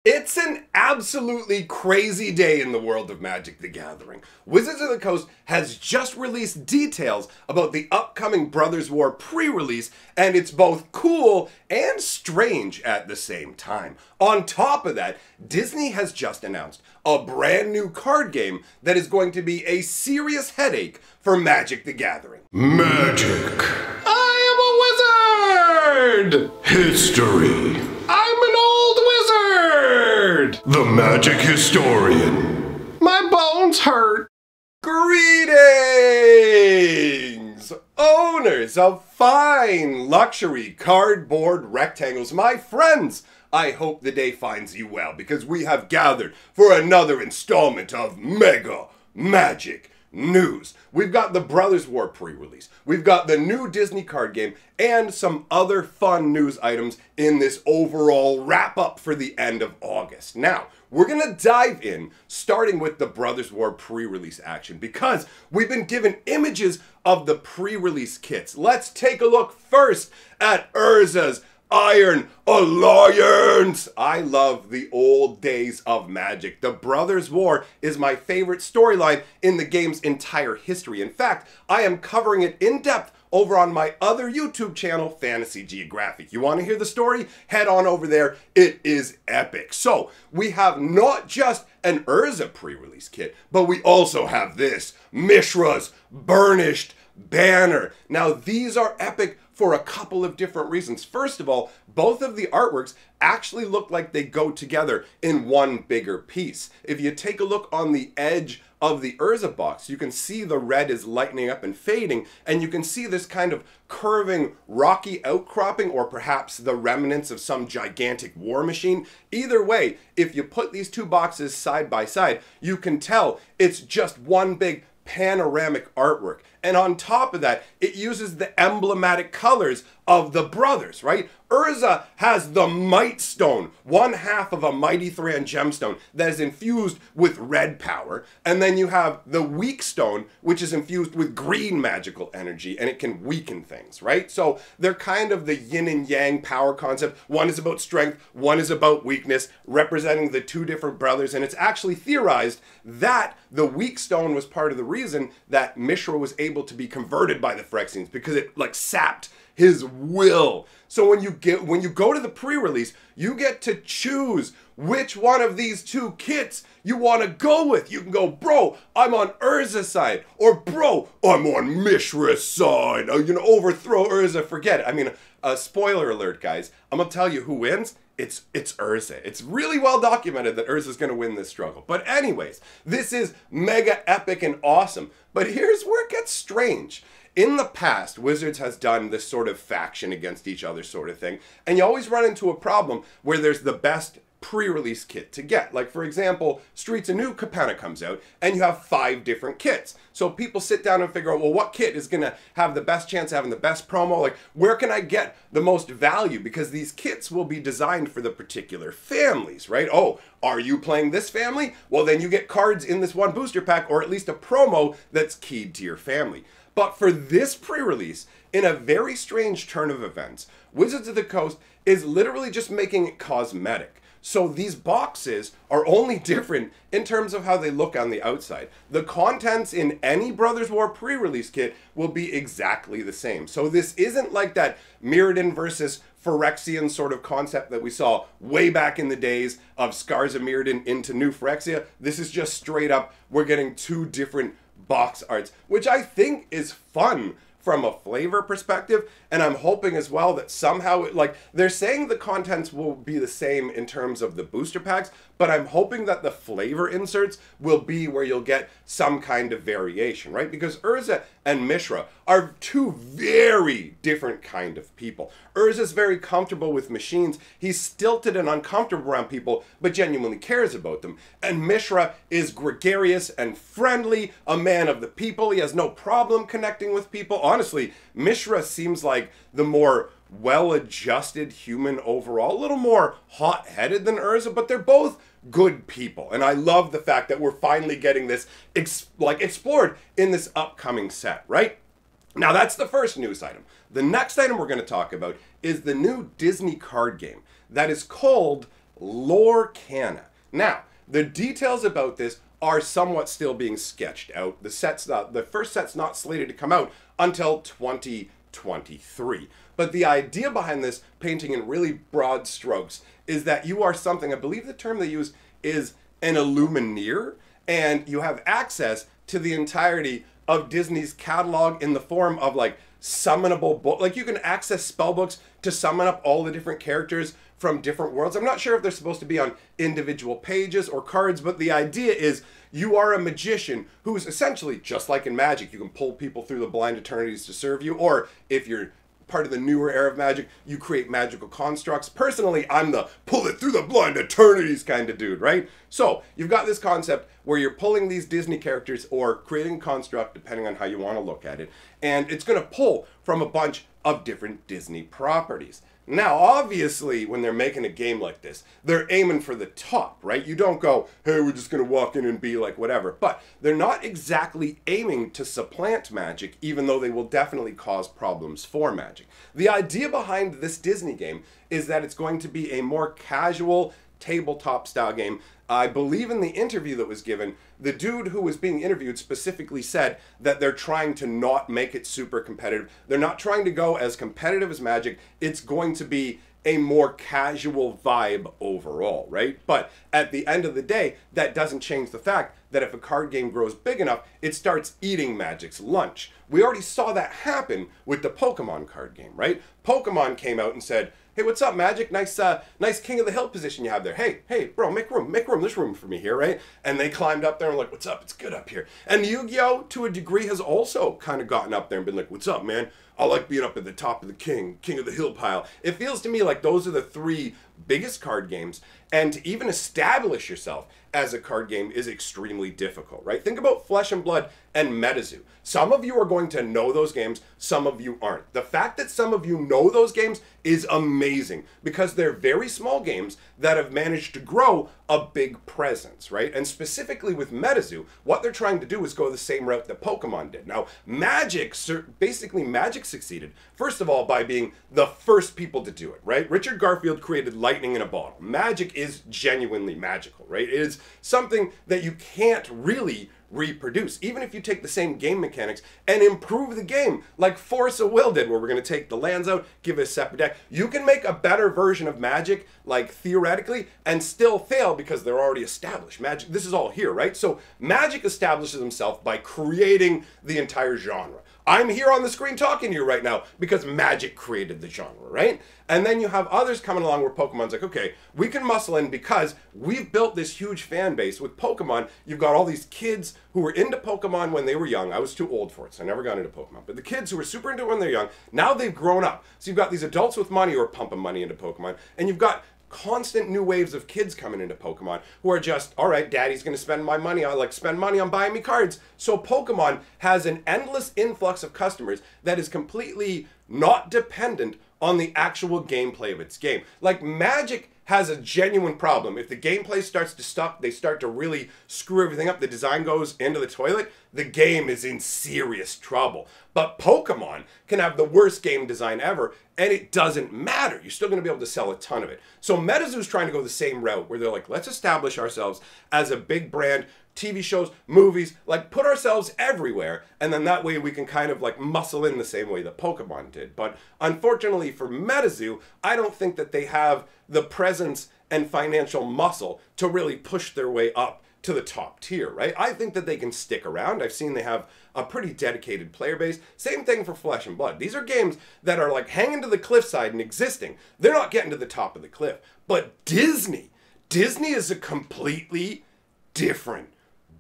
It's an absolutely crazy day in the world of Magic the Gathering. Wizards of the Coast has just released details about the upcoming Brothers War pre-release, and it's both cool and strange at the same time. On top of that, Disney has just announced a brand new card game that is going to be a serious headache for Magic the Gathering. Magic. I am a wizard! History. I'm an old wizard! The Magic Historian. My bones hurt. Greetings! Owners of fine luxury cardboard rectangles, my friends! I hope the day finds you well, because we have gathered for another installment of Mega Magic News. We've got the Brothers War pre-release, we've got the new Disney card game, and some other fun news items in this overall wrap-up for the end of August. Now, we're gonna dive in, starting with the Brothers War pre-release action, because we've been given images of the pre-release kits. Let's take a look first at Urza's Iron Alliance! I love the old days of Magic. The Brothers War is my favorite storyline in the game's entire history. In fact, I am covering it in depth over on my other YouTube channel, Fantasy Geographic. You want to hear the story? Head on over there. It is epic. So, we have not just an Urza pre-release kit, but we also have this, Mishra's Burnished Banner. Now, these are epic for a couple of different reasons. First of all, both of the artworks actually look like they go together in one bigger piece. If you take a look on the edge of the Urza box, you can see the red is lightening up and fading, and you can see this kind of curving rocky outcropping, or perhaps the remnants of some gigantic war machine. Either way, if you put these two boxes side by side, you can tell it's just one big panoramic artwork. And on top of that, it uses the emblematic colors of the brothers, right? Urza has the Might Stone, one half of a Mighty Thran gemstone that is infused with red power. And then you have the Weak Stone, which is infused with green magical energy, and it can weaken things, right? So they're kind of the yin and yang power concept. One is about strength, one is about weakness, representing the two different brothers. And it's actually theorized that the Weak Stone was part of the reason that Mishra was able to be converted by the Phyrexians, because it like sapped his will. So when you go to the pre-release, you get to choose which one of these two kits you want to go with. You can go, bro, I'm on Urza's side, or bro, I'm on Mishra's side. You know, overthrow Urza, forget it. I mean, spoiler alert, guys. I'm gonna tell you who wins. It's Urza. It's really well documented that Urza's gonna win this struggle. But anyways, this is mega epic and awesome. But here's where it gets strange. In the past, Wizards has done this sort of faction against each other sort of thing, and you always run into a problem where there's the best pre-release kit to get. Like, for example, Streets of New Capenna comes out, and you have 5 different kits. So people sit down and figure out, well, what kit is going to have the best chance of having the best promo? Like, where can I get the most value? Because these kits will be designed for the particular families, right? Oh, are you playing this family? Well, then you get cards in this one booster pack, or at least a promo that's keyed to your family. But for this pre-release, in a very strange turn of events, Wizards of the Coast is literally just making it cosmetic. So these boxes are only different in terms of how they look on the outside. The contents in any Brothers War pre-release kit will be exactly the same. So this isn't like that Mirrodin versus Phyrexian sort of concept that we saw way back in the days of Scars of Mirrodin into New Phyrexia. This is just straight up, we're getting 2 different box arts, which I think is fun from a flavor perspective, and I'm hoping as well that somehow, like, they're saying the contents will be the same in terms of the booster packs, but I'm hoping that the flavor inserts will be where you'll get some kind of variation, right? Because Urza and Mishra are 2 very different kind of people. Urza's very comfortable with machines. He's stilted and uncomfortable around people, but genuinely cares about them. And Mishra is gregarious and friendly, a man of the people. He has no problem connecting with people. Honestly, Mishra seems like the more well-adjusted human overall, a little more hot-headed than Urza, but they're both good people. And I love the fact that we're finally getting this explored in this upcoming set, right? Now, that's the first news item. The next item we're going to talk about is the new Disney card game that is called Lorcana. Now, the details about this are somewhat still being sketched out. The first set's not slated to come out until 2023. But the idea behind this, painting in really broad strokes, is that you are something, I believe the term they use is an Illumineer, and you have access to the entirety of Disney's catalog in the form of like summonable book. Like you can access spell books to summon up all the different characters from different worlds. I'm not sure if they're supposed to be on individual pages or cards, but the idea is you are a magician who's essentially, just like in Magic, you can pull people through the blind eternities to serve you, or if you're part of the newer era of Magic, you create magical constructs. Personally, I'm the pull it through the blind eternities kind of dude, right? So you've got this concept where you're pulling these Disney characters or creating a construct, depending on how you want to look at it, and it's going to pull from a bunch of different Disney properties. Now, obviously, when they're making a game like this, they're aiming for the top, right? You don't go, hey, we're just going to walk in and be like whatever. But they're not exactly aiming to supplant Magic, even though they will definitely cause problems for Magic. The idea behind this Disney game is that it's going to be a more casual, tabletop style game. I believe in the interview that was given, the dude who was being interviewed specifically said that they're trying to not make it super competitive. They're not trying to go as competitive as Magic. It's going to be a more casual vibe overall, right? But at the end of the day, that doesn't change the fact that if a card game grows big enough, it starts eating Magic's lunch. We already saw that happen with the Pokemon card game, right? Pokemon came out and said, hey, what's up, Magic? Nice King of the Hill position you have there. Hey, bro, make room. There's room for me here, right? And they climbed up there and were like, what's up? It's good up here. And Yu-Gi-Oh! To a degree has also kind of gotten up there and been like, what's up, man? I like being up at the top of the King of the Hill pile. It feels to me like those are the three biggest card games, and to even establish yourself as a card game is extremely difficult, right? Think about Flesh and Blood and MetaZoo. Some of you are going to know those games, some of you aren't. The fact that some of you know those games is amazing because they're very small games that have managed to grow a big presence, right? And specifically with MetaZoo, what they're trying to do is go the same route that Pokemon did. Now, Magic succeeded, first of all, by being the first people to do it, right? Richard Garfield created lightning in a bottle. Magic is genuinely magical, right? It is something that you can't really reproduce. Even if you take the same game mechanics and improve the game, like Force of Will did, where we're going to take the lands out, give it a separate deck, you can make a better version of Magic, like theoretically, and still fail because they're already established. Magic, this is all here, right? So Magic establishes himself by creating the entire genre. I'm here on the screen talking to you right now because Magic created the genre, right? And then you have others coming along where Pokemon's like, okay, we can muscle in because we've built this huge fan base. With Pokemon, you've got all these kids who were into Pokemon when they were young. I was too old for it, so I never got into Pokemon. But the kids who were super into it when they're young, now they've grown up. So you've got these adults with money who are pumping money into Pokemon, and you've got constant new waves of kids coming into Pokemon who are just, all right, daddy's going to spend my money. I like spend money on buying me cards. So Pokemon has an endless influx of customers that is completely not dependent on the actual gameplay of its game. Like Magic has a genuine problem. If the gameplay starts to suck, they start to really screw everything up, the design goes into the toilet, the game is in serious trouble. But Pokemon can have the worst game design ever, and it doesn't matter. You're still going to be able to sell a ton of it. So MetaZoo's trying to go the same route, where they're like, let's establish ourselves as a big brand, TV shows, movies, like put ourselves everywhere, and then that way we can kind of like muscle in the same way that Pokemon did. But unfortunately for MetaZoo, I don't think that they have the presence and financial muscle to really push their way up to the top tier, right? I think that they can stick around. I've seen they have a pretty dedicated player base. Same thing for Flesh and Blood. These are games that are like hanging to the cliffside and existing. They're not getting to the top of the cliff. But Disney is a completely different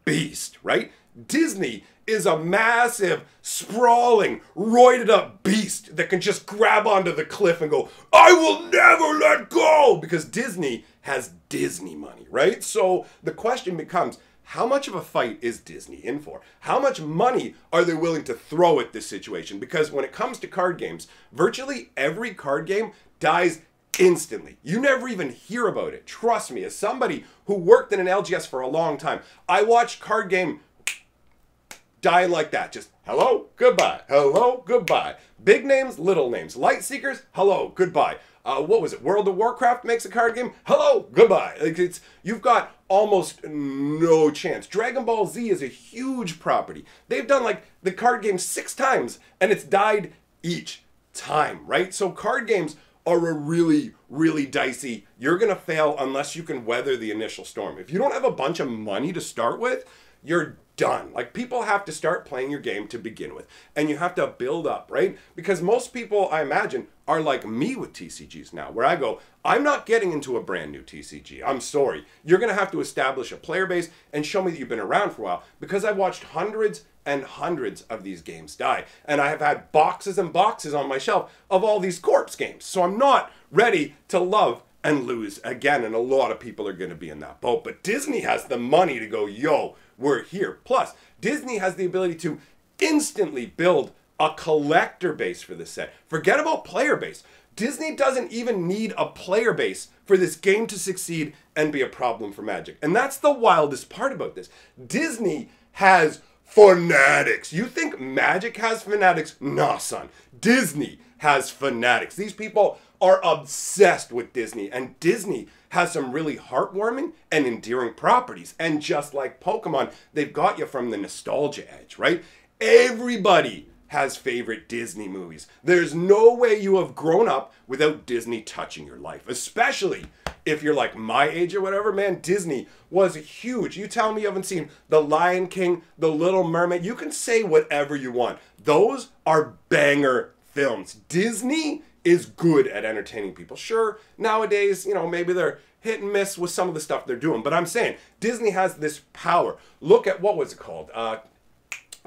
beast, right? Disney is a massive, sprawling, roided up beast that can just grab onto the cliff and go, I will never let go, because Disney has Disney money, right? So the question becomes, how much of a fight is Disney in for? How much money are they willing to throw at this situation? Because when it comes to card games, virtually every card game dies instantly. You never even hear about it. Trust me, as somebody who worked in an LGS for a long time, I watched card game dying like that. Just hello, goodbye, hello, goodbye. Big names, little names. Light Seekers, hello, goodbye. What was it? World of Warcraft makes a card game. Hello, goodbye. Like you've got almost no chance. Dragon Ball Z is a huge property. They've done like the card game 6 times and it's died each time, right? So card games are a really, really dicey. You're going to fail unless you can weather the initial storm. If you don't have a bunch of money to start with, you're done. Like, people have to start playing your game to begin with, and you have to build up, right? Because most people, I imagine, are like me with TCGs now, where I go, I'm not getting into a brand new TCG. I'm sorry. You're going to have to establish a player base and show me that you've been around for a while, because I've watched hundreds and hundreds of these games die, and I have had boxes and boxes on my shelf of all these corpse games. So I'm not ready to love and lose again, and a lot of people are going to be in that boat. But Disney has the money to go, yo, we're here. Plus, Disney has the ability to instantly build a collector base for this set. Forget about player base. Disney doesn't even need a player base for this game to succeed and be a problem for Magic. And that's the wildest part about this. Disney has fanatics. You think Magic has fanatics? Nah, son. Disney has fanatics. These people are obsessed with Disney, and Disney has some really heartwarming and endearing properties. And just like Pokemon, they've got you from the nostalgia edge, right? Everybody has favorite Disney movies. There's no way you have grown up without Disney touching your life, especially if you're like my age or whatever. Man, Disney was huge. You tell me you haven't seen The Lion King, The Little Mermaid. You can say whatever you want. Those are banger films. Disney is good at entertaining people. Sure, nowadays, you know, maybe they're hit and miss with some of the stuff they're doing, but I'm saying Disney has this power. Look at, what was it called?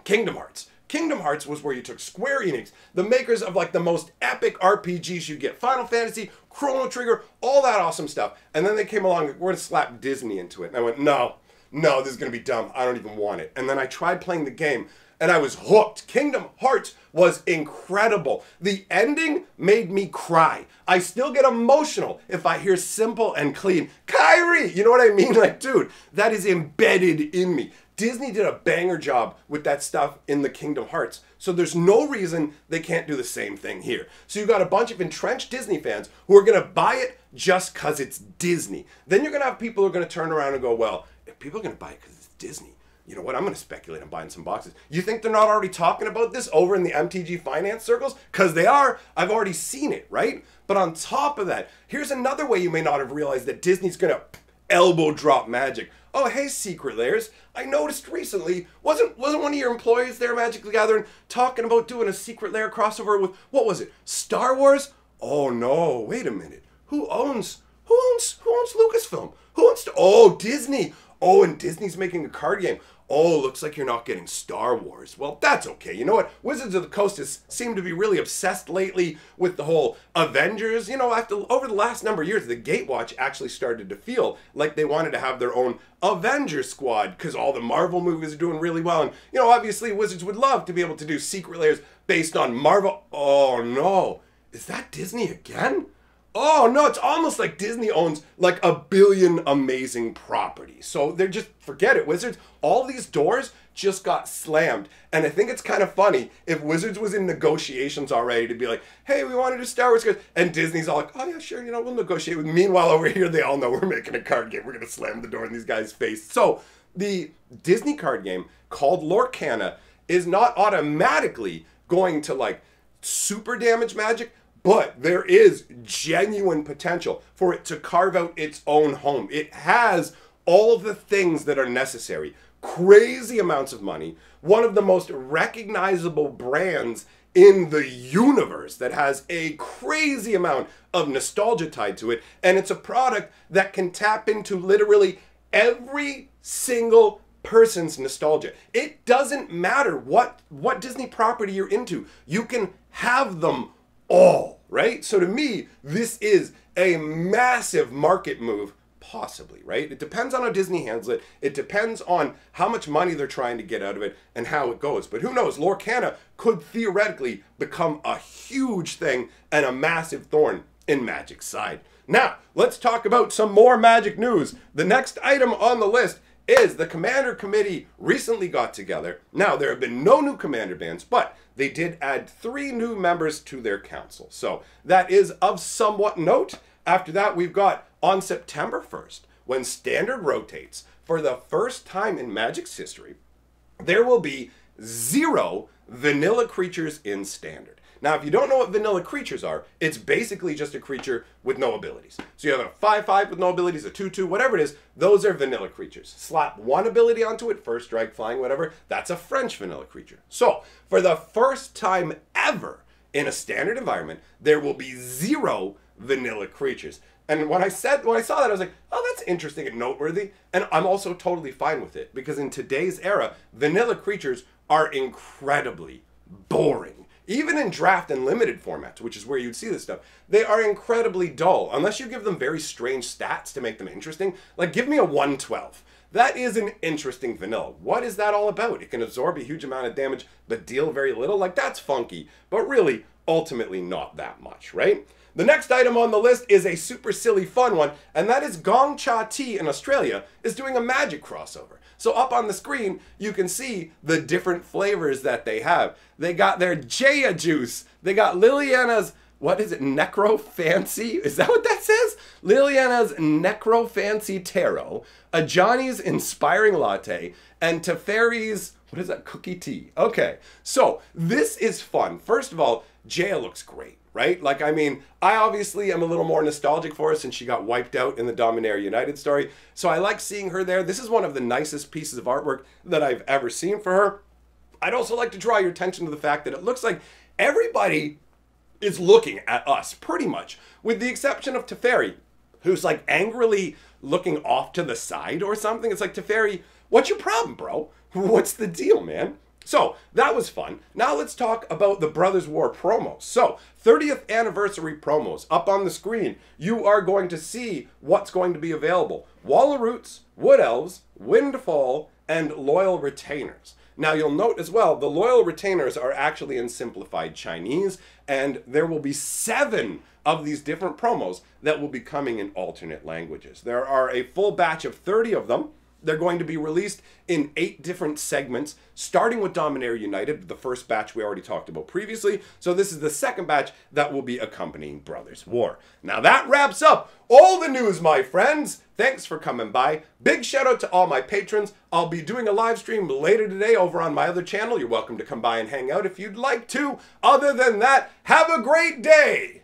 Kingdom Hearts. Kingdom Hearts was where you took Square Enix, the makers of like the most epic RPGs you get, Final Fantasy, Chrono Trigger, all that awesome stuff. And then they came along, we're going to slap Disney into it. And I went, no, this is going to be dumb. I don't even want it. And then I tried playing the game, and I was hooked. Kingdom Hearts was incredible. The ending made me cry. I still get emotional if I hear Simple and Clean, Kyrie, you know what I mean? Like, dude, that is embedded in me. Disney did a banger job with that stuff in the Kingdom Hearts. So there's no reason they can't do the same thing here. So you've got a bunch of entrenched Disney fans who are going to buy it just because it's Disney. Then you're going to have people who are going to turn around and go, well, if people are going to buy it because it's Disney, you know what, I'm going to speculate on buying some boxes. You think they're not already talking about this over in the MTG finance circles? Because they are. I've already seen it, right? But on top of that, here's another way you may not have realized that Disney's going to elbow drop Magic. Oh, hey, Secret Layers. I noticed recently, wasn't one of your employees there, Magic the Gathering, talking about doing a Secret Lair crossover with, what was it, Star Wars? Oh, no, wait a minute. Who owns Lucasfilm? Who owns, oh, Disney. Oh, and Disney's making a card game. Oh, looks like you're not getting Star Wars. Well, that's okay. You know what? Wizards of the Coast seem to be really obsessed lately with the whole Avengers. You know, over the last number of years, the Gatewatch actually started to feel like they wanted to have their own Avengers squad because all the Marvel movies are doing really well. And, you know, obviously Wizards would love to be able to do Secret Layers based on Marvel. Oh, no. Is that Disney again? Oh, no, it's almost like Disney owns like 1 billion amazing properties. So they're just, forget it, Wizards. All these doors just got slammed. And I think it's kind of funny if Wizards was in negotiations already to be like, hey, we want to do Star Wars cards. And Disney's all like, oh, yeah, sure, you know, we'll negotiate. Meanwhile, over here, they all know we're making a card game. We're going to slam the door in these guys' face. So the Disney card game called Lorcana is not automatically going to like super damage Magic, but there is genuine potential for it to carve out its own home. It has all of the things that are necessary. Crazy amounts of money. One of the most recognizable brands in the universe that has a crazy amount of nostalgia tied to it. And it's a product that can tap into literally every single person's nostalgia. It doesn't matter what Disney property you're into. You can have them all, right? So to me, this is a massive market move, possibly, right? It depends on how Disney handles it. It depends on how much money they're trying to get out of it and how it goes. But who knows? Lorcana could theoretically become a huge thing and a massive thorn in Magic's side. Now, let's talk about some more Magic news. The next item on the list is the Commander Committee recently got together. Now, there have been no new Commander bans, but they did add 3 new members to their council. So that is of somewhat note. After that, we've got on September 1st, when Standard rotates, for the first time in Magic's history, there will be 0 vanilla creatures in Standard. Now, if you don't know what vanilla creatures are, it's basically just a creature with no abilities. So you have a 5/5 with no abilities, a 2/2, whatever it is, those are vanilla creatures. Slap 1 ability onto it, first strike, flying, whatever, that's a French vanilla creature. So, for the first time ever in a Standard environment, there will be 0 vanilla creatures. And when I saw that, I was like, oh, that's interesting and noteworthy. And I'm also totally fine with it, because in today's era, vanilla creatures are incredibly boring. Even in draft and limited formats, which is where you'd see this stuff, they are incredibly dull, unless you give them very strange stats to make them interesting. Like, give me a 1/12. That is an interesting vanilla. What is that all about? It can absorb a huge amount of damage, but deal very little? Like, that's funky, but really, ultimately not that much, right? The next item on the list is a super silly fun one, and that is Gong Cha Tea in Australia is doing a Magic crossover. So up on the screen, you can see the different flavors that they have. They got their Jaya juice. They got Liliana's, what is it, Necro Fancy? Is that what that says? Liliana's Necro Fancy Taro, a Johnny's Inspiring Latte, and Teferi's, what is that, Cookie Tea. Okay, so this is fun. First of all, Jaya looks great, right? Like, I mean, I obviously am a little more nostalgic for her since she got wiped out in the Dominaria United story. So I like seeing her there. This is one of the nicest pieces of artwork that I've ever seen for her. I'd also like to draw your attention to the fact that it looks like everybody is looking at us, pretty much, with the exception of Teferi, who's like angrily looking off to the side or something. It's like, Teferi, what's your problem, bro? What's the deal, man? So, that was fun. Now let's talk about the Brothers War promos. So, 30th anniversary promos. Up on the screen, you are going to see what's going to be available. Wall of Roots, Wood Elves, Windfall, and Loyal Retainers. Now, you'll note as well, the Loyal Retainers are actually in simplified Chinese, and there will be 7 of these different promos that will be coming in alternate languages. There are a full batch of 30 of them. They're going to be released in 8 different segments, starting with Dominaria United, the first batch we already talked about previously. So this is the second batch that will be accompanying Brothers War. Now that wraps up all the news, my friends. Thanks for coming by. Big shout out to all my patrons. I'll be doing a live stream later today over on my other channel. You're welcome to come by and hang out if you'd like to. Other than that, have a great day.